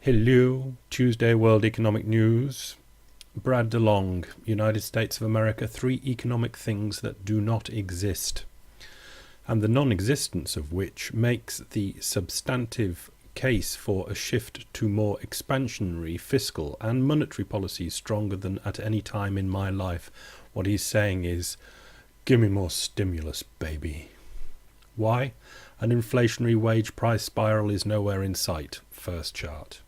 Hello, Tuesday World Economic News. Brad DeLong, United States of America, 3 economic things that do not exist, and the non-existence of which makes the substantive case for a shift to more expansionary fiscal and monetary policies stronger than at any time in my life. What he's saying is, give me more stimulus, baby. Why? An inflationary wage price spiral is nowhere in sight. First chart.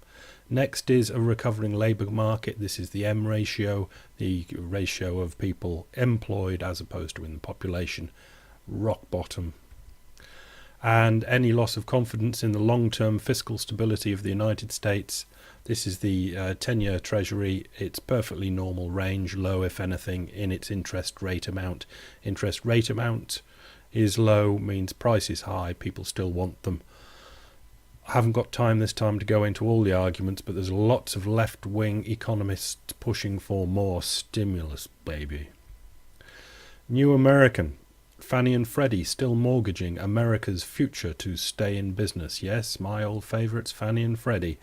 Next is a recovering labour market. This is the M ratio, the ratio of people employed as opposed to in the population. Rock bottom. And any loss of confidence in the long-term fiscal stability of the United States. This is the 10-year Treasury. It's perfectly normal range, low if anything, in its interest rate amount. Interest rate amount is low, means price is high, people still want them. I haven't got time this time to go into all the arguments, but there's lots of left-wing economists pushing for more stimulus, baby. New American. Fannie and Freddie still mortgaging America's future to stay in business. Yes, my old favourites, Fannie and Freddie.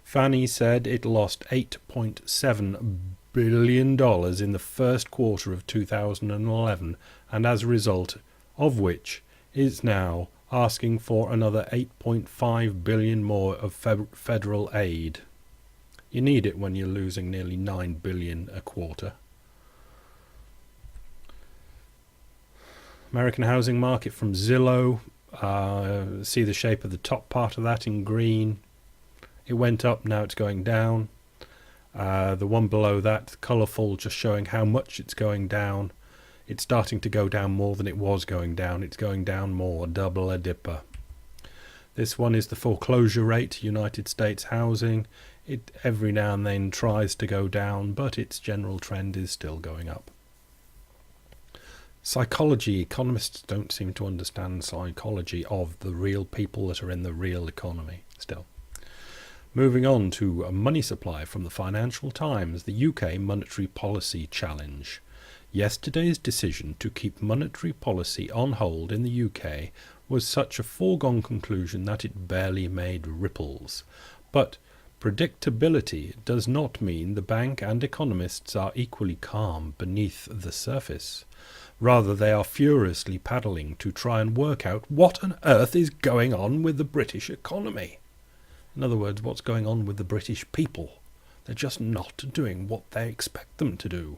Fannie said it lost $8.7 billion in the first quarter of 2011, and as a result of which is now asking for another $8.5 billion more of federal aid. You need it when you're losing nearly $9 billion a quarter. American housing market from Zillow. See the shape of the top part of that in green. It went up, now it's going down. The one below that, colourful, just showing how much it's going down. It's starting to go down more than it was going down. It's going down more, double a dipper. This one is the foreclosure rate, United States housing. It every now and then tries to go down, but its general trend is still going up. Psychology. Economists don't seem to understand psychology of the real people that are in the real economy still. Moving on to a money supply from the Financial Times, the UK monetary policy challenge. Yesterday's decision to keep monetary policy on hold in the UK was such a foregone conclusion that it barely made ripples. But predictability does not mean the bank and economists are equally calm beneath the surface. Rather, they are furiously paddling to try and work out what on earth is going on with the British economy. In other words, what's going on with the British people. They're just not doing what they expect them to do.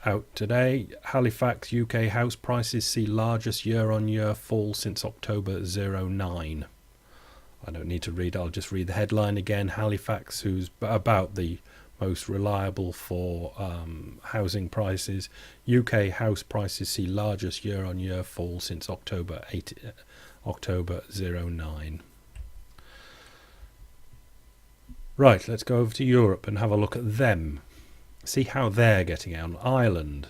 Out today, Halifax, UK house prices see largest year-on-year fall since October 09. I don't need to read, I'll just read the headline again. Halifax, who's about the most reliable for housing prices. UK house prices see largest year-on-year fall since October 09. Right, let's go over to Europe and have a look at them. See how they're getting on. Ireland.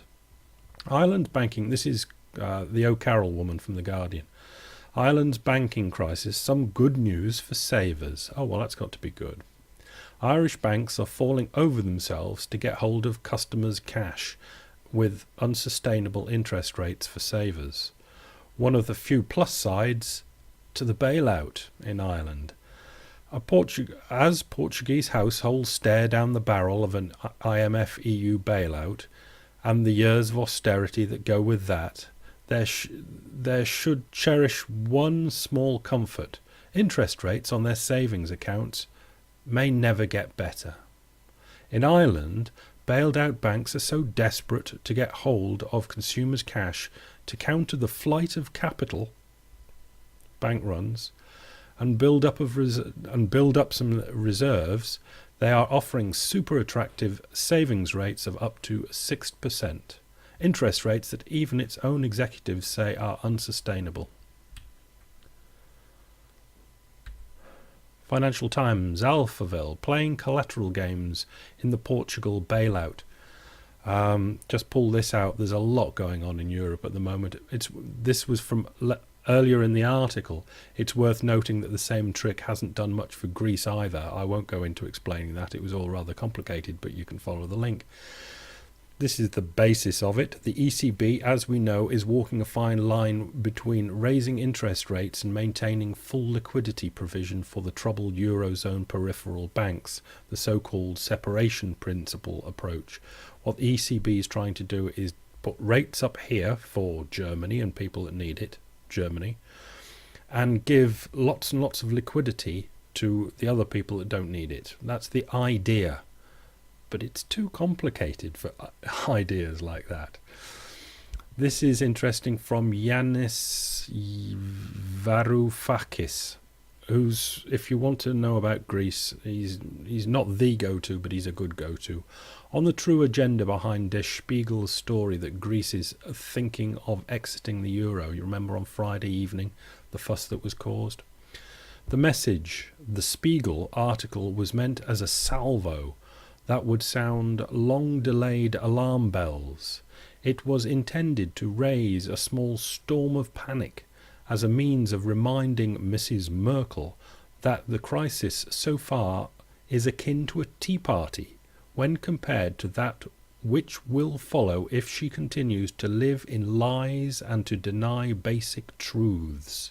Ireland's banking, this is the O'Carroll woman from The Guardian. Ireland's banking crisis, some good news for savers. Oh, well, that's got to be good. Irish banks are falling over themselves to get hold of customers' cash with unsustainable interest rates for savers. One of the few plus sides to the bailout in Ireland. As Portuguese households stare down the barrel of an IMF EU bailout and the years of austerity that go with that, there should cherish one small comfort. Interest rates on their savings accounts may never get better. In Ireland, bailed out banks are so desperate to get hold of consumers' cash to counter the flight of capital, bank runs, and build up some reserves, they are offering super attractive savings rates of up to 6%. Interest rates that even its own executives say are unsustainable. Financial Times, Alphaville, playing collateral games in the Portugal bailout. Just pull this out. There's a lot going on in Europe at the moment. This was from earlier in the article. It's worth noting that the same trick hasn't done much for Greece either. I won't go into explaining that. It was all rather complicated, but you can follow the link. This is the basis of it. The ECB, as we know, is walking a fine line between raising interest rates and maintaining full liquidity provision for the troubled Eurozone peripheral banks, the so-called separation principle approach. What the ECB is trying to do is put rates up here for Germany and people that need it, Germany, and give lots and lots of liquidity to the other people that don't need it. That's the idea. But it's too complicated for ideas like that. This is interesting from Yanis Varoufakis, who's, if you want to know about Greece, he's not the go-to, but he's a good go-to. On the true agenda behind Der Spiegel's story that Greece is thinking of exiting the euro. You remember on Friday evening, the fuss that was caused? The message, the Spiegel article, was meant as a salvo that would sound long-delayed alarm bells. It was intended to raise a small storm of panic as a means of reminding Mrs. Merkel that the crisis so far is akin to a tea party when compared to that which will follow if she continues to live in lies and to deny basic truths.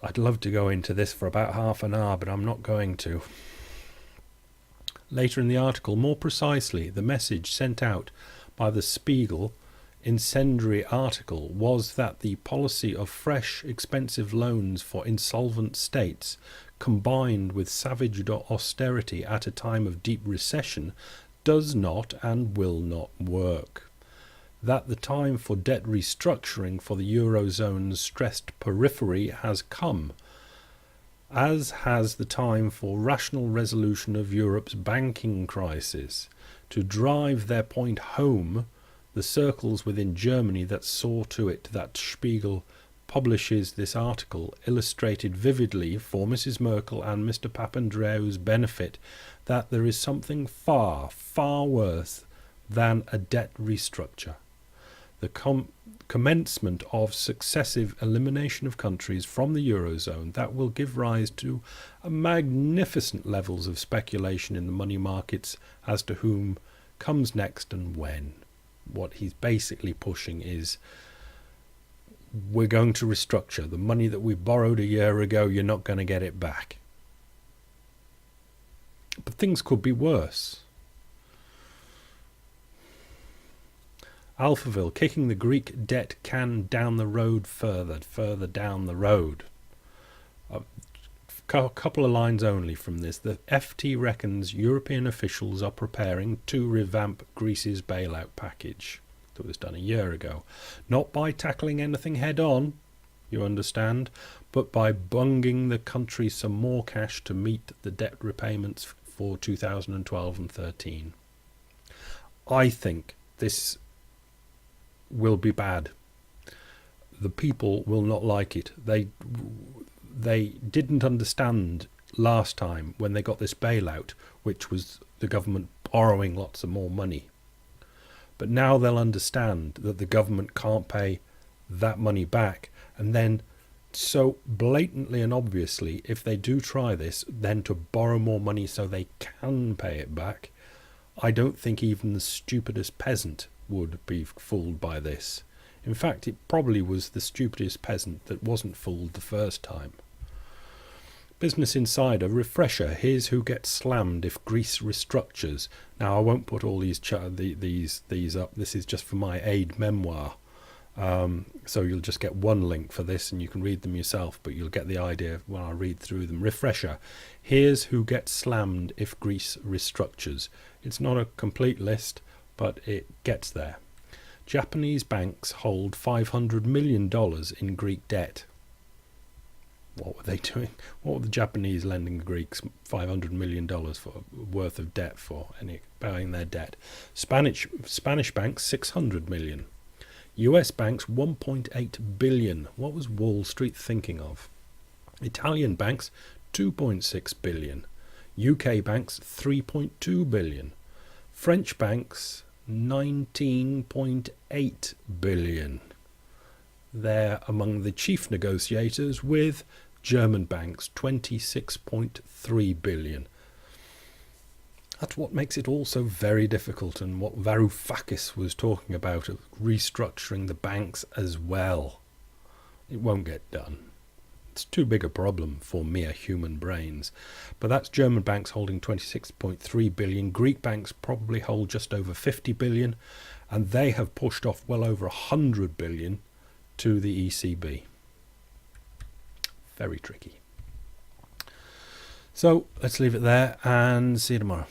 I'd love to go into this for about half an hour, but I'm not going to. Later in the article, more precisely, the message sent out by the Spiegel incendiary article was that the policy of fresh, expensive loans for insolvent states, combined with savage austerity at a time of deep recession, does not and will not work. That the time for debt restructuring for the Eurozone's stressed periphery has come, as has the time for rational resolution of Europe's banking crisis. To drive their point home, the circles within Germany that saw to it that Spiegel publishes this article illustrated vividly for Mrs. Merkel and Mr. Papandreou's benefit that there is something far, far worse than a debt restructure. The commencement of successive elimination of countries from the Eurozone that will give rise to magnificent levels of speculation in the money markets as to whom comes next and when. What he's basically pushing is, we're going to restructure. The money that we borrowed a year ago, you're not going to get it back. But things could be worse. Alphaville, kicking the Greek debt can down the road further down the road. A couple of lines only from this. The FT reckons European officials are preparing to revamp Greece's bailout package that was done a year ago. Not by tackling anything head on, you understand, but by bunging the country some more cash to meet the debt repayments for 2012 and 13. I think this will be bad. The people will not like it. They didn't understand last time when they got this bailout, which was the government borrowing lots of more money. But now they'll understand that the government can't pay that money back. And then so blatantly and obviously, if they do try this, then to borrow more money so they can pay it back, I don't think even the stupidest peasant would be fooled by this. In fact, it probably was the stupidest peasant that wasn't fooled the first time. Business Insider, refresher, here's who gets slammed if Greece restructures. Now, I won't put all these up. This is just for my aid memoir. So you'll just get one link for this and you can read them yourself, but you'll get the idea when I read through them. Refresher, here's who gets slammed if Greece restructures. It's not a complete list, but it gets there. Japanese banks hold $500 million in Greek debt. What were they doing? What were the Japanese lending the Greeks $500 million for worth of debt for? And paying their debt. Spanish banks $600 million. US banks $1.8 billion. What was Wall Street thinking of? Italian banks $2.6 billion. UK banks $3.2 billion. French banks $19.8 billion. They're among the chief negotiators with German banks $26.3 billion. That's what makes it all so very difficult, and what Varoufakis was talking about, of restructuring the banks as well. It won't get done. It's too big a problem for mere human brains. But that's German banks holding 26.3 billion. Greek banks probably hold just over 50 billion, and they have pushed off well over 100 billion to the ECB. Very tricky. So let's leave it there and see you tomorrow.